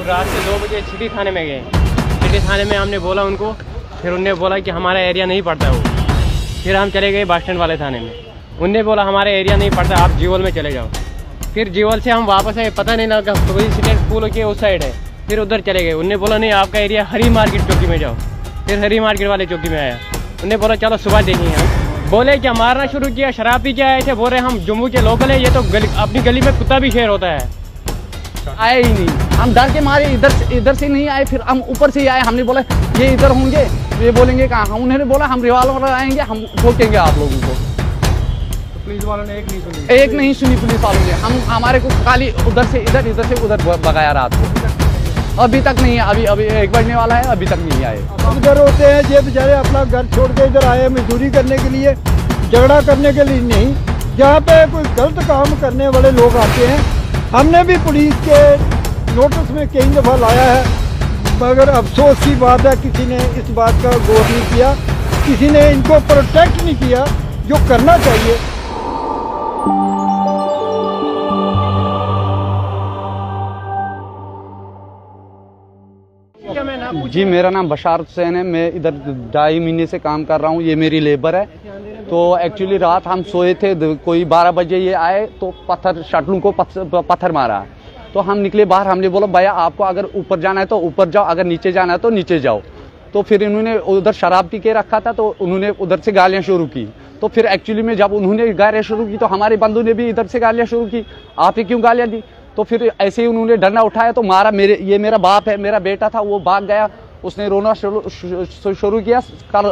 रात के 2 बजे सिटी थाने में गए। सिटी थाने में हमने बोला उनको, फिर उनने बोला कि हमारा एरिया नहीं पड़ता वो। फिर हम चले गए बस स्टैंड वाले थाने में, उनने बोला हमारा एरिया नहीं पड़ता, आप जीवल में चले जाओ। फिर जीवल से हम वापस आए, पता नहीं लगा वही सिटी स्कूल के उस साइड है, फिर उधर चले गए। उनने बोला नहीं आपका एरिया हरी मार्केट चौकी में जाओ। फिर हरी मार्केट वाले चौकी में आया, उनने बोला चलो सुबह देखेंगे। हम बोले क्या मारना शुरू किया, शराब पी के आए थे, बोल रहे हम जम्मू के लोकल है, ये तो अपनी गली में कुत्ता भी शेर होता है। आए ही नहीं, हम डर के मारे इधर से नहीं आए, फिर हम ऊपर से ही आए। हमने बोला ये इधर होंगे, ये बोलेंगे कहाँ। उन्होंने बोला हम रिवाल्वर आएंगे, हम ठोकेंगे आप लोगों को। तो पुलिस वालों ने एक नहीं सुनी पुलिस वालों ने। हमारे को खाली उधर से उधर भगाया रात को। अभी तक नहीं है, अभी 1 बजने वाला है, अभी तक नहीं आए। इधर होते हैं ये बेचारे अपना घर छोड़ के इधर आए मजदूरी करने के लिए, झगड़ा करने के लिए नहीं। जहाँ पे कोई गलत काम करने वाले लोग आते हैं, हमने भी पुलिस के नोटिस में कई दफ़ा लाया है, मगर अफसोस की बात है किसी ने इस बात का गौर नहीं किया, किसी ने इनको प्रोटेक्ट नहीं किया जो करना चाहिए। जी मेरा नाम बशार हुसैन है, मैं इधर 2.5 महीने से काम कर रहा हूँ, ये मेरी लेबर है। तो एक्चुअली रात हम सोए थे, कोई 12 बजे ये आए तो शटलों को पत्थर मारा। तो हम निकले बाहर, हमने बोला भैया आपको अगर ऊपर जाना है तो ऊपर जाओ, अगर नीचे जाना है तो नीचे जाओ। तो फिर इन्होंने उधर शराब पी के रखा था, तो उन्होंने उधर से गालियाँ शुरू की। तो फिर एक्चुअली में जब उन्होंने गालियाँ शुरू की तो हमारे बंधु ने भी इधर से गालियाँ शुरू की, आपने क्यों गालियाँ दी। तो फिर ऐसे ही उन्होंने डंडा उठाया तो मारा। ये मेरा बाप है, मेरा बेटा था, वो भाग गया, उसने रोना शुरू किया। कल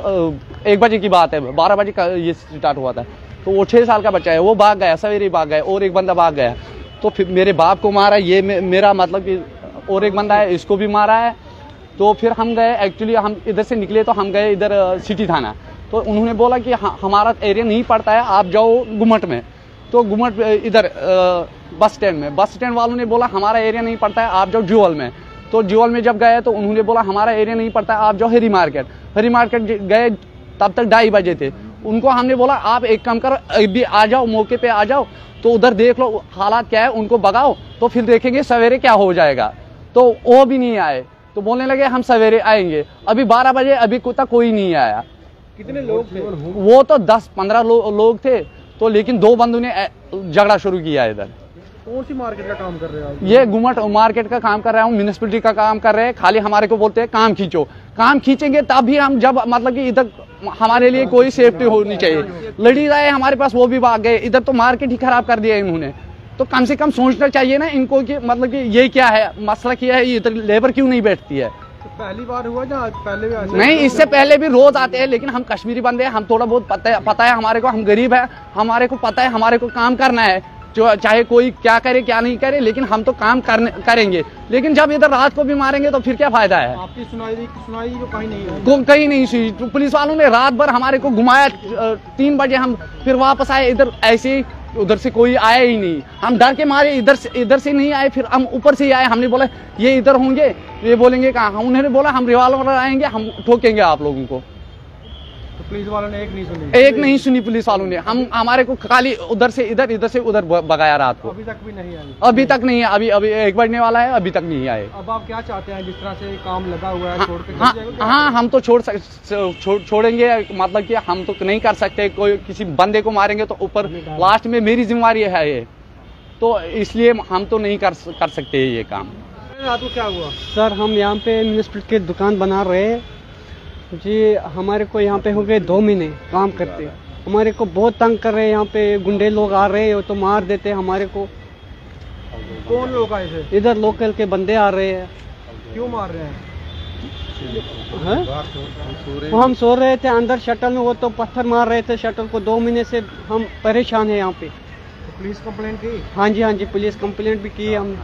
1 बजे की बात है, 12 बजे का ये स्टार्ट हुआ था। तो वो 6 साल का बच्चा है, वो भाग गया, सवेरे भाग गया, और एक बंदा भाग गया। तो फिर मेरे बाप को मारा, ये मेरा मतलब कि और एक बंदा है, इसको भी मारा है। तो फिर हम गए, एक्चुअली हम इधर से निकले तो हम गए इधर सिटी थाना। तो उन्होंने बोला कि हमारा एरिया नहीं पड़ता है, आप जाओ गुम्मट में। तो गुम्मट इधर बस स्टैंड वालों ने बोला हमारा एरिया नहीं पड़ता है, आप जाओ ज्यूवल में। तो ज्यूवल में जब गए तो उन्होंने बोला हमारा एरिया नहीं पड़ता है, आप जाओ हरी मार्केट गए, तब तक 2:30 बजे थे। उनको हमने बोला आप एक काम करो, अभी आ जाओ, मौके पे आ जाओ, तो उधर देख लो हालात क्या है, उनको भगाओ, तो फिर देखेंगे सवेरे क्या हो जाएगा। तो वो भी नहीं आए, तो बोलने लगे हम सवेरे आएंगे। अभी 12 बजे अभी कोई नहीं आया। कितने लोग थे? वो तो 10-15 लोग थे। तो लेकिन 2 बंदों ने झगड़ा शुरू किया इधर। कौन सी मार्केट का काम कर रहे हो आप? ये गुम्मट मार्केट का काम कर रहा हूँ, म्यूनिसिपैलिटी का काम कर रहे हैं। खाली हमारे को बोलते हैं काम खींचो, काम खींचेंगे तभी हम, जब मतलब कि इधर हमारे लिए कोई सेफ्टी होनी चाहिए। लड़ी रहे हमारे पास, वो भी भाग गए। इधर तो मार्केट ही खराब कर दिया इन्होंने। तो कम से कम सोचना चाहिए ना इनको कि मतलब कि ये क्या है, मसला क्या है, इधर लेबर क्यों नहीं बैठती है। तो पहली बार हुआ या पहले भी? नहीं, इससे पहले भी रोज आते हैं, लेकिन हम कश्मीरी बंदे हैं, हम थोड़ा बहुत पता है हमारे को, हम गरीब है, हमारे को पता है हमारे को काम करना है, जो चाहे कोई क्या करे क्या नहीं करे, लेकिन हम तो काम करेंगे। लेकिन जब इधर रात को भी मारेंगे तो फिर क्या फायदा है। आपकी सुनाई तो कहीं नहीं सुनी। तो पुलिस वालों ने रात भर हमारे को घुमाया। 3 बजे हम फिर वापस आए इधर, ऐसे उधर से कोई आया ही नहीं। हम डर के मारे इधर से नहीं आए, फिर हम ऊपर से ही आए। हमने बोला ये इधर होंगे, ये बोलेंगे कहाँ। उन्होंने बोला हम रिवाल्वर आएंगे, हम ठोकेंगे आप लोगों को। तो पुलिस वालों ने एक नहीं सुनी पुलिस वालों ने। हमारे को खाली उधर से उधर भगाया रात को। अभी तक भी नहीं आई? अभी तक नहीं है, अभी 1 बजने वाला है, अभी तक नहीं आए। अब आप क्या चाहते हैं, जिस तरह से काम लगा हुआ है छोड़ के? हाँ, हम तो छोड़ेंगे, मतलब कि हम तो नहीं कर सकते। कोई किसी बंदे को मारेंगे तो ऊपर लास्ट में मेरी जिम्मेवारी है ये, तो इसलिए हम तो नहीं कर सकते ये काम। रात को क्या हुआ? सर हम यहाँ पे म्यूनिसिपैलिटी की दुकान बना रहे हैं जी। हमारे को यहाँ पे हो गए 2 महीने काम करते, हमारे को बहुत तंग कर रहे हैं। यहाँ पे गुंडे लोग आ रहे हैं तो मार देते हैं हमारे को। कौन लोग आए थे? इधर लोकल के बंदे आ रहे हैं। क्यों मार रहे हैं? तो हम सो रहे थे अंदर शटल में, वो तो पत्थर मार रहे थे शटल को। 2 महीने से हम परेशान हैं यहाँ पे। तो पुलिस कंप्लेंट की? हाँ जी, पुलिस कंप्लेंट भी की। हम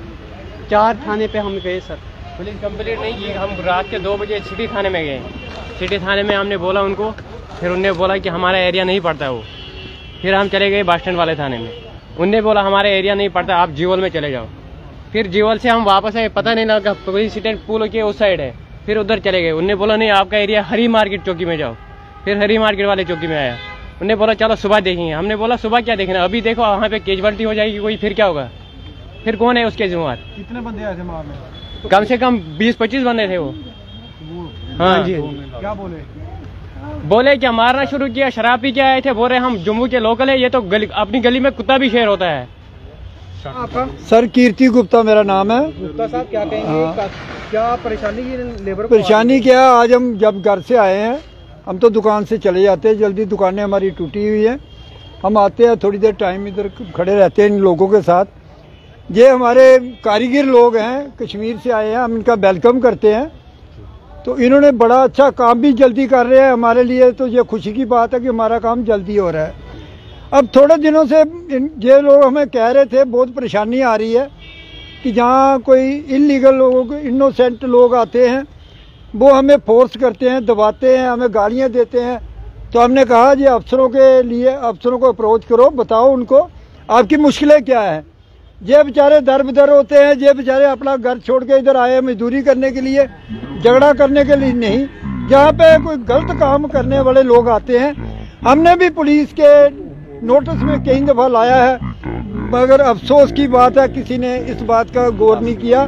4 थाने पे हम गए सर। पुलिस कंप्लेंट नहीं की, हम रात के 2 बजे सिटी थाने में गए। सिटी थाने में हमने बोला उनको, फिर उनने बोला कि हमारा एरिया नहीं पड़ता वो। फिर हम चले गए बस स्टैंड वाले थाने में, उनने बोला हमारा एरिया नहीं पड़ता, आप जीवल में चले जाओ। फिर जीवल से हम वापस आए, पता नहीं लगा वही सिटी पुल के उस साइड है, फिर उधर चले गए। उनने बोला नहीं आपका एरिया हरी मार्केट चौकी में जाओ। फिर हरी मार्केट वाले चौकी में आया, उनने बोला चलो सुबह देखेंगे। हमने बोला सुबह क्या देखना, अभी देखो वहाँ पे कैजुअलिटी हो जाएगी कोई, फिर क्या होगा, फिर कौन है उसके जिम्मेवार। कितने बंदे आए थे मारने? कम से कम 20-25 बंदे थे वो। हाँ जी। क्या बोले क्या मारना शुरू किया, शराब पी के आए थे, बोल रहे हम जम्मू के लोकल है, ये तो अपनी गली में कुत्ता भी शेर होता है। सर कीर्ति गुप्ता मेरा नाम है। गुप्ता साहब क्या कहेंगे, क्या परेशानी की लेबर को? परेशानी क्या, आज हम जब घर से आए हैं, हम तो दुकान से चले जाते हैं, जल्दी दुकानें हमारी टूटी हुई है, हम आते हैं थोड़ी देर टाइम इधर खड़े रहते हैं इन लोगों के साथ। ये हमारे कारीगर लोग हैं, कश्मीर से आए हैं, हम इनका वेलकम करते हैं। तो इन्होंने बड़ा अच्छा काम भी जल्दी कर रहे हैं हमारे लिए, तो ये खुशी की बात है कि हमारा काम जल्दी हो रहा है। अब थोड़े दिनों से ये लोग हमें कह रहे थे बहुत परेशानी आ रही है कि जहाँ कोई इलीगल लोगों को इनोसेंट लोग आते हैं वो हमें फोर्स करते हैं, दबाते हैं, हमें गालियाँ देते हैं। तो हमने कहा जी अफसरों के लिए, अफसरों को अप्रोच करो, बताओ उनको आपकी मुश्किलें क्या है। ये बेचारे दर बदर होते हैं, ये बेचारे अपना घर छोड़ के इधर आए मजदूरी करने के लिए, झगड़ा करने के लिए नहीं। जहाँ पे कोई गलत काम करने वाले लोग आते हैं, हमने भी पुलिस के नोटिस में कई दफ़ा लाया है, मगर अफसोस की बात है किसी ने इस बात का गौर नहीं किया,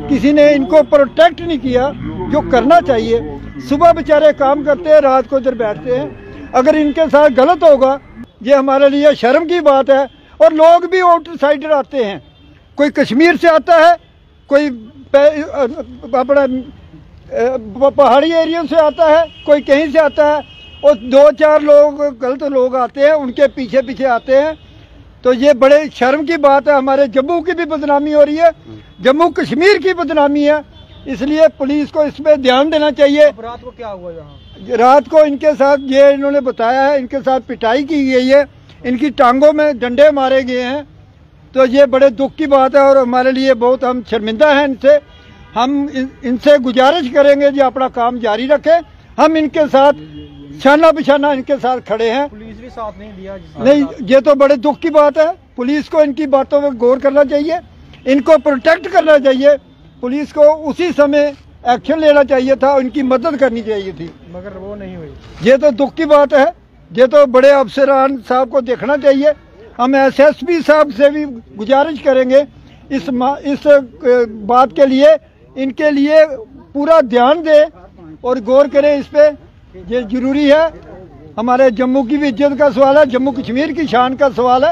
किसी ने इनको प्रोटेक्ट नहीं किया जो करना चाहिए। सुबह बेचारे काम करते हैं, रात को इधर बैठते हैं। अगर इनके साथ गलत होगा ये हमारे लिए शर्म की बात है। और लोग भी आउटसाइडर आते हैं, कोई कश्मीर से आता है, कोई अपना पहाड़ी एरिया से आता है, कोई कहीं से आता है, और 2-4 लोग गलत लोग आते हैं, उनके पीछे पीछे आते हैं। तो ये बड़े शर्म की बात है, हमारे जम्मू की भी बदनामी हो रही है, जम्मू कश्मीर की बदनामी है। इसलिए पुलिस को इस पे ध्यान देना चाहिए। रात को क्या हुआ यहाँ? रात को इनके साथ ये इन्होंने बताया है, इनके साथ पिटाई की गई है, इनकी टांगों में डंडे मारे गए हैं। तो ये बड़े दुख की बात है और हमारे लिए बहुत हम शर्मिंदा हैं इनसे। हम इनसे गुजारिश करेंगे जी अपना काम जारी रखें। हम इनके साथ शाना बिशाना इनके साथ खड़े हैं। पुलिस भी साथ नहीं दिया? नहीं, ये तो बड़े दुख की बात है। पुलिस को इनकी बातों पर गौर करना चाहिए, इनको प्रोटेक्ट करना चाहिए। पुलिस को उसी समय एक्शन लेना चाहिए था, इनकी मदद करनी चाहिए थी, मगर वो नहीं हुई। ये तो दुख की बात है। ये तो बड़े अफसरान साहब को देखना चाहिए। हम SSP साहब से भी गुजारिश करेंगे इस बात के लिए, इनके लिए पूरा ध्यान दें और गौर करें इस पे। ये जरूरी है, हमारे जम्मू की भी इज्जत का सवाल है, जम्मू कश्मीर की शान का सवाल है।